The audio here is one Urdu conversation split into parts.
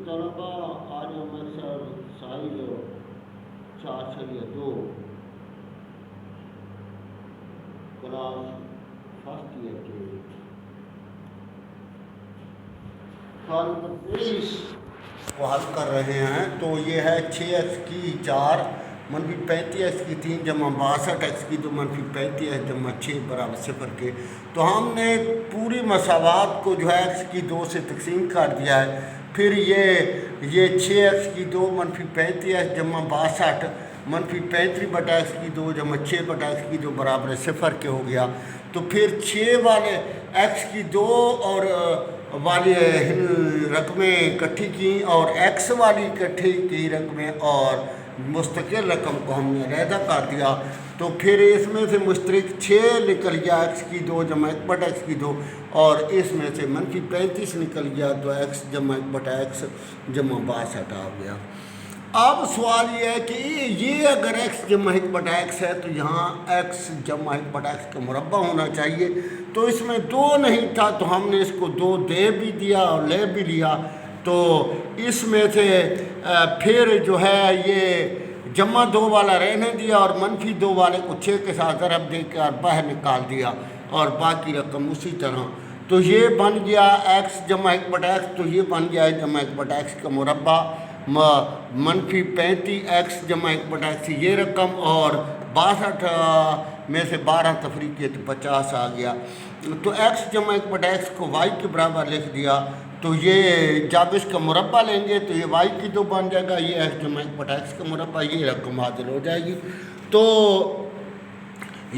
طلبا آج ہمارے ساتھ ساحل 4/2 کلاس فرسٹ ایئر کے سوال نمبر 23 کو حل کر رہے ہیں. تو یہ ہے 6x کی 4 منفی 35x کی 3 جمع 62x کی 2 منفی 35x جمع 6 برابر 0 کے. تو ہم نے پوری مساوات کو جو ہے x کی 2 سے تقسیم کر دیا ہے. پھر یہ 6x کی 2 منفی 35x جمع 62 منفی 35/x کی 2 جمع 6/x کی 2 برابر 0 کے ہو گیا. تو پھر 6 والے x کی 2 اور والی رقمیں اکٹھی کی اور x والی اکٹھی کی رقمیں اور مستقل رقم کو ہم نے علیحدہ کر دیا. تو پھر اس میں سے مشترک 6 نکل گیا x کی 2 جمع 1/x کی 2 اور اس میں سے منفی 35 نکل گیا تو x جمع 1/x جمع 62 آ گیا. اب سوال یہ ہے کہ یہ اگر x جمع 1/x ہے تو یہاں x جمع 1/x کا مربع ہونا چاہیے. تو اس میں 2 نہیں تھا تو ہم نے اس کو 2 دے بھی دیا اور لے بھی لیا. تو اس میں سے پھر جو ہے یہ جمع 2 والا رہنے دیا اور منفی 2 والے کو 6 کے ساتھ ضرب دے کے اور باہر نکال دیا اور باقی رقم اسی طرح. تو یہ بن گیا x جمع 1/x. تو یہ بن گیا جمع 1/x کا مربع منفی 35x جمع 1/x یہ رقم اور 62 میں سے 12 تفریق کیے تو 50 آ گیا. تو x جمع 1/x کو y کے برابر لکھ دیا. تو یہ جب اس کا مربع لیں گے تو یہ y کی 2 بن جائے گا, یہ x جمع 1/x کا مربع, یہ رقم حاصل ہو جائے گی. تو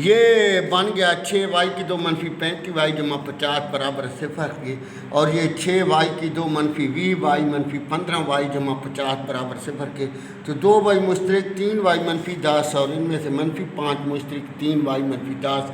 یہ بن گیا 6y کی 2 منفی 35y جمع 50 برابر 0 کے اور یہ 6y کی 2 منفی 20y منفی 15y جمع 50 برابر 0 کے. تو 2y مشترک 3y منفی 10 اور ان میں سے منفی 5 مشترک 3y منفی 10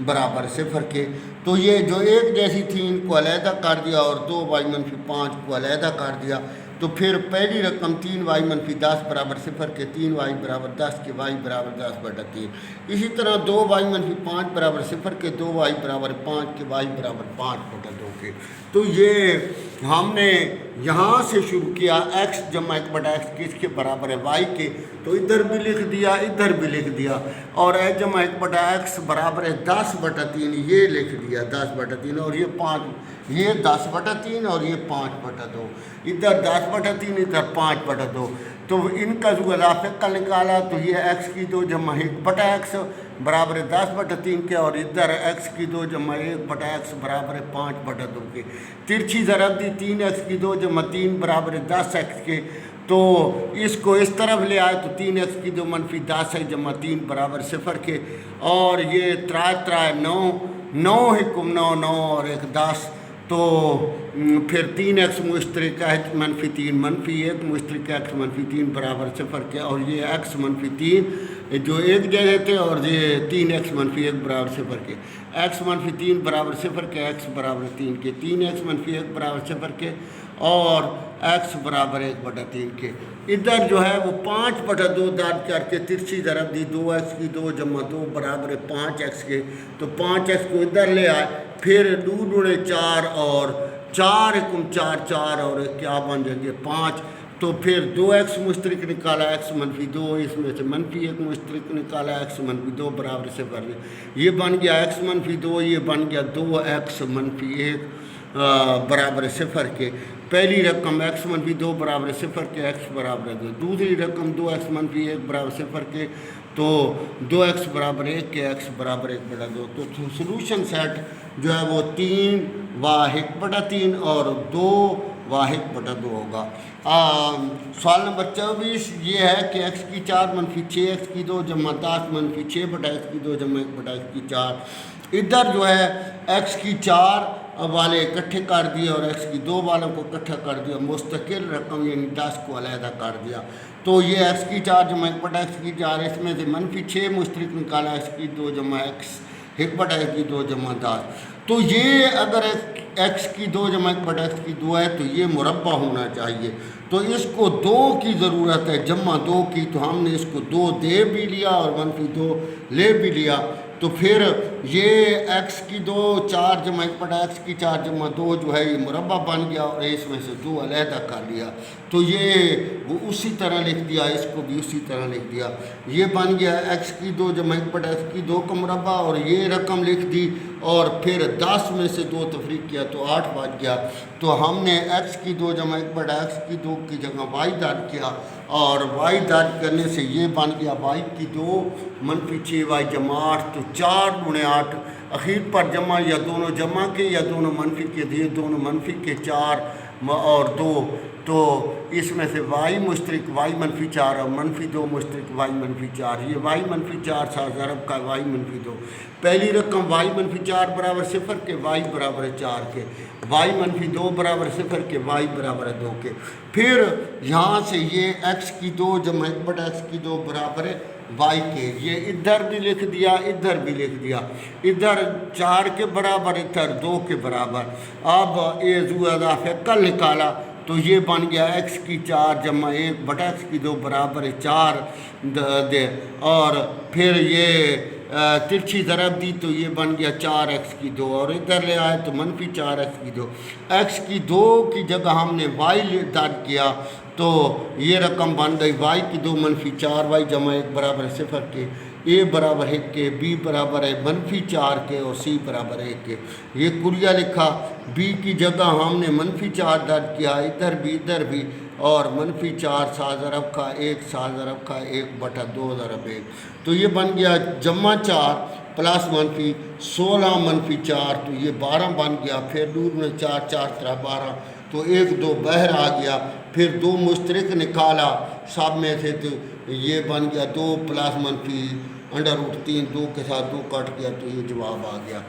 برابر 0 کے. تو یہ جو ایک جیسی تھی ان کو علیحدہ کر دیا اور 2y منفی 5 کو علیحدہ کر دیا. تو پھر پہلی رقم 3y منفی 10 برابر 0 کے 3y برابر 10 کے y برابر 10/3. اسی طرح 2y منفی 5 برابر 0 کے 2y برابر 5 کے y برابر 5/2 کے. تو یہ ہم نے یہاں سے شروع کیا x جمع 1/x کس کے برابر ہے y کے. تو ادھر بھی لکھ دیا ادھر بھی لکھ دیا اور x جمع 1/x برابر ہے 10/3 یہ لکھ دیا 10/3 اور یہ 5 یہ 10/3 اور یہ 5/2 ادھر 10/3 ادھر 5/2. تو ان کا جو اضافہ کا نکالا تو یہ x کی 2 جمع 1/x برابر 10/3 کے اور ادھر x کی 2 جمع 1/x برابر 5/2 کے. ترچھی ضرب دی 3x کی 2 جمع 3 برابر 10x کے. تو اس کو اس طرف لے آئے تو 3x کی 2 منفی 10 جمع 3 برابر 0 کے اور یہ 3 9 9 حکم 9 9 اور 1 10. تو پھر 3x مشترک h منفی 3 منفی 1 مشترک x منفی 3 برابر 0 کے اور یہ x منفی 3 جو ایک جگہ تھے اور یہ 3x منفی 1 برابر 0 کے x منفی 3 برابر 0 کے x برابر 3 کے 3x منفی 1 برابر 0 کے اور x برابر 1/3 کے. ادھر جو ہے وہ 5/2 درج کر کے ترچھی ضرب دی 2x کی 2 جمع 2 برابر 5x کے. تو 5x کو ادھر لے آئے پھر 2 × 4 اور 4 × 4 4 اور کیا بن جائیں گے 5. تو پھر 2x مشترک نکالا x منفی 2 اس میں سے منفی 1 مشترک نکالا x منفی 2 برابر 0 یہ بن گیا x منفی 2 یہ بن گیا 2x منفی 1 برابر 0 کے. پہلی رقم x منفی 2 برابر 0 کے x برابر 2. دوسری رقم 2x منفی 1 برابر 0 کے تو 2x برابر 1 کے x برابر 1/2. تو سلوشن سیٹ جو ہے وہ 3y1/3 اور 2y1/2 ہوگا. سوال نمبر 24 یہ ہے کہ x کی 4 منفی 6x کی 2 جمع 10 منفی 6/x کی 2 جمع 1/x کی 4. ادھر جو ہے x کی 4 والے اکٹھے کر دیے اور x کی 2 والوں کو اکٹھا کر دیا مستقل رقم یعنی 10 کو علیحدہ کر دیا. تو یہ x کی 4 جمع 1/x کی 4 اس میں سے منفی 6 مشترک نکالا x کی 2 جمع x 1/x کی 2 جمع 10. تو یہ اگر x کی 2 جمع 1/x کی 2 ہے تو یہ مربع ہونا چاہیے. تو اس کو 2 کی ضرورت ہے جمع 2 کی. تو ہم نے اس کو 2 دے بھی لیا اور منفی 2 لے بھی لیا. تو پھر یہ ایکس کی 2 4 جمع 1 بٹا ایکس کی 4 جمع 2 جو ہے یہ مربع بن گیا اور اس میں سے 2 علیحدہ کر لیا تو یہ وہ اسی طرح لکھ دیا, اس کو بھی اسی طرح لکھ دیا. یہ بن گیا ایکس کی 2 جمع 1 بٹا ایکس کی 2 کا مربع اور یہ رقم لکھ دی اور پھر 10 میں سے 2 تفریق کیا تو 8 بچ گیا. تو ہم نے ایکس کی 2 جمع 1 بٹا ایکس کی 2 کی جگہ وائی درج کیا اور وائی درج کرنے سے یہ بن گیا وائی کی 2 منفی 6 وائی جمع 8 تو 4 گنے 8 اخیر پر جمع یا دونوں جمع کے یا دونوں منفی کے دیے دونوں منفی کے 4 اور 2 تو اس میں سے وائی مشترک وائی منفی 4 اور منفی 2 مشترک وائی منفی 4. یہ وائی منفی 4 تھا ضرب کا وائی منفی 2. پہلی رقم وائی منفی 4 برابر 0 کے وائی برابر 4 کے, وائی منفی 2 برابر 0 کے وائی برابر 2 کے. پھر یہاں سے یہ ایکس کی 2 جمع 1 بٹا ایکس کی 2 برابر وائی کے, یہ ادھر بھی لکھ دیا ادھر بھی لکھ دیا, ادھر 4 کے برابر ادھر 2 کے برابر. اب اے ذو اضافہ کل نکالا تو یہ بن گیا ایکس کی 4 جمع 1 بٹا ایکس کی 2 برابر 4 دے اور پھر یہ ترچھی ضرب دی تو یہ بن گیا 4 ایکس کی 2 اور ادھر لے آئے تو منفی 4 ایکس کی 2. ایکس کی 2 کی جگہ ہم نے وائی درج کیا تو یہ رقم بن گئی وائی کی 2 منفی 4 وائی جمع 1 برابر 0 کے, اے برابر 1 کے, بی برابر ہے منفی 4 کے اور سی برابر 1 کے. یہ کلیہ لکھا, بی کی جگہ ہم نے منفی 4 درج کیا ادھر بھی اور منفی 4 سا ضرب کا 1 سا ضرب کا 1 بٹا 2 ضرب 1 تو یہ بن گیا جمع 4 پلس منفی 16 منفی 4 تو یہ 12 بن گیا. پھر دور میں 4 4 طرح 12 تو 1 2 باہر آ گیا. پھر 2 مشترک نکالا سب میں سے تو یہ بن گیا 2 پلس منفی انڈر روٹ 3 2 کے ساتھ 2 کٹ گیا تو یہ جواب آ گیا.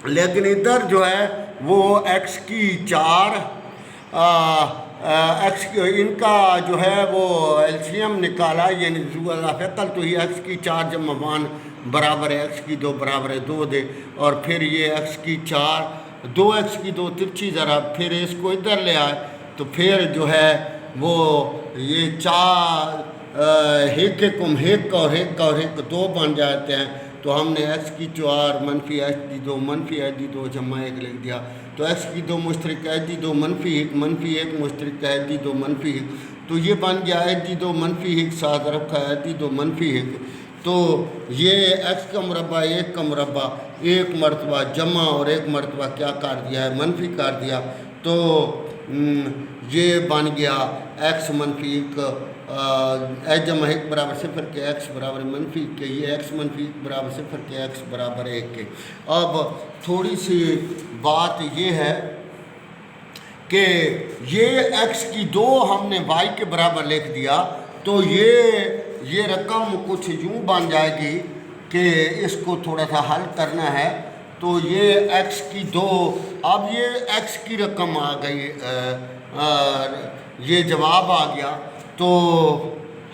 لیکن ادھر جو ہے وہ ایکس کی 4 ایکس ان کا جو ہے وہ ایلسیم نکالا یعنی ذو اضافہ کل تو یہ ایکس کی 4 جمع 1 برابر ہے ایکس کی 2 برابر ہے 2 دے اور پھر یہ ایکس کی 4 2 ایکس کی 2 ترچھی ضرب پھر اس کو ادھر لے آئے تو پھر جو ہے وہ یہ 4 ایک اور ایک 2 بن جاتے ہیں تو ہم نے ایکس کی 4 منفی ایچ ڈی 2 منفی ایچ ڈی 2 جمع 1 لکھ دیا تو ایکس کی 2 مشترک ایچ ڈی 2 منفی 1 مشترک ایچ ڈی 2 منفی 1 تو یہ بن گیا ایچ ڈی 2 منفی 1 سا ضرب کا ایچ ڈی 2 منفی 1 تو یہ ایکس کا مربع 1 کا مربع 1 مرتبہ جمع اور 1 مرتبہ کیا کر دیا ہے منفی کر دیا تو یہ بن گیا ایکس منفی 1 ایچ جمع 1 برابر 0 کے ایکس برابر منفی کے یہ ایکس منفی 1 برابر 0 کے ایکس برابر 1 کے. اب تھوڑی سی بات یہ ہے کہ یہ ایکس کی 2 ہم نے وائی کے برابر لکھ دیا تو یہ رقم کچھ یوں بن جائے گی کہ اس کو تھوڑا سا حل کرنا ہے تو یہ ایکس کی 2 اب یہ ایکس کی رقم آ گئی یہ جواب آ گیا تو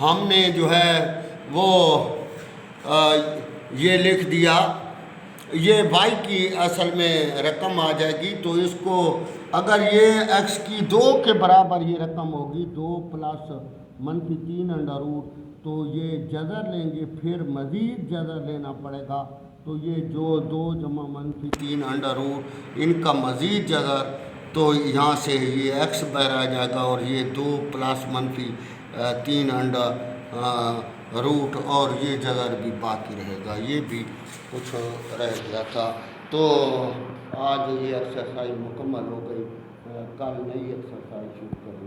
ہم نے جو ہے وہ یہ لکھ دیا یہ وائی کی اصل میں رقم آ جائے گی تو اس کو اگر یہ ایکس کی 2 کے برابر یہ رقم ہوگی 2 پلس منفی 3 انڈر روٹ تو یہ جذر لیں گے پھر مزید جذر لینا پڑے گا تو یہ جو 2 جمع منفی 3 انڈر روٹ ان کا مزید جذر تو یہاں سے یہ ایکس باہر آ جائے گا اور یہ 2 پلس منفی 3 انڈر روٹ اور یہ جذر بھی باقی رہے گا یہ بھی کچھ رہ گیا تھا. تو آج یہ ایکسرسائز مکمل ہو گئی, کل نئی ایکسرسائز شروع کریں.